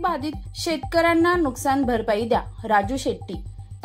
बाधित शेतकऱ्यांना नुकसान भरपाई द्या, राजू शेट्टी।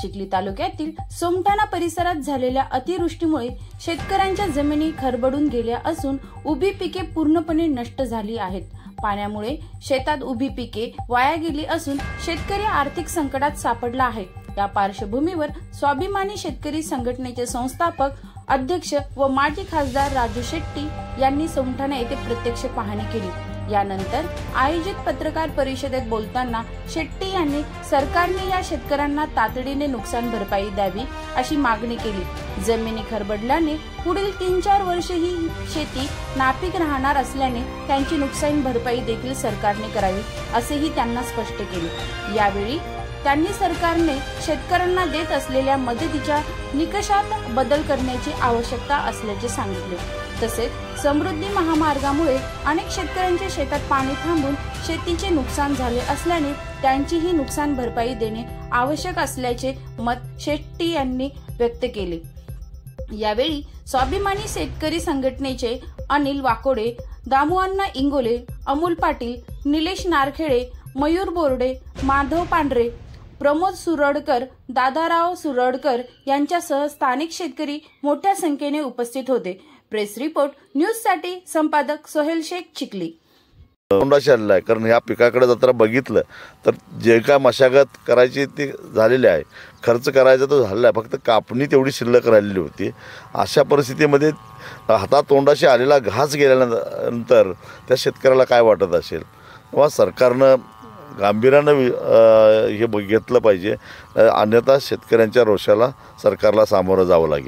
चिखली तालुक्यातील सोमठाणा परिसरात झालेल्या अतिवृष्टीमुळे शेतकऱ्यांच्या जमिनी खरबडून गेल्या असून उभी पिके पूर्णपणे नष्ट झाली आहेत। पाण्यामुळे शेतात उभी पिके वाया गेली असून शेतकरी आर्थिक संकटात सापडला आहे। या पार्श्वभूमीवर स्वाभिमानी शेतकरी संघटनेचे संस्थापक अध्यक्ष व माजी खासदार राजू शेट्टी यांनी सोमठाणा येथे प्रत्यक्ष पाहणी केली। यानंतर आयोजित पत्रकार परिषदेत बोलताना शेट्टी यांनी सरकारने या शेतकऱ्यांना तातडीने नुकसान भरपाई द्यावी अशी मागणी केली। जमिनी खरबडल्याने पुढील 3-4 वर्षे ही शेती नापीक राहणार असल्याने त्यांची नुकसान भरपाई देखील सरकारने करावी असेही त्यांना स्पष्ट केले। यावेळी त्यांनी सरकारने शेतकऱ्यांना देत असलेल्या मदतीच्या निकषात बदल करण्याची आवश्यकता असल्याचे सांगितले। तसेच समृद्धी महामार्गामुळे अनेक शेतकऱ्यांच्या शेतात पाणी थांबून शेतीचे नुकसान झाले असल्याने त्यांचीही नुकसान भरपाई देणे आवश्यक असल्याचे मत शेट्टी यांनी व्यक्त केले। यावेळी स्वाभिमानी शेतकरी संघटनेचे अनिल वाकोडे, दामुअण्णा इंगोले, अमोल पाटील, निलेश नारखेडे, मयूर बोर्डे, माधव पांढरे, प्रमोद सुरडकर, दादाराव सुरडकर यांच्यासह स्थानिक शेतकरी मोठ्या संख्येने उपस्थित होते। प्रेस रिपोर्ट न्यूज साठी संपादक सोहेल शेख, चिखली। तोंडाशी आलेला आहे, कारण ह्या पिकाकडे जर बघितलं तर जे काय मशागत करायची ती झालेली आहे, खर्च करायचा तो झालेला आहे, फक्त कापणी तेवढी शिल्लक राहिलेली होती। अशा परिस्थितीमध्ये हातात तोंडाशी आलेला घास गेल्यानंतर त्या शेतकऱ्याला काय वाटत असेल, तेव्हा सरकारनं गांभीर्यानं हे घेतलं पाहिजे, अन्यथा शेतकऱ्यांच्या रोषाला सरकारला सामोरं जावं लागेल।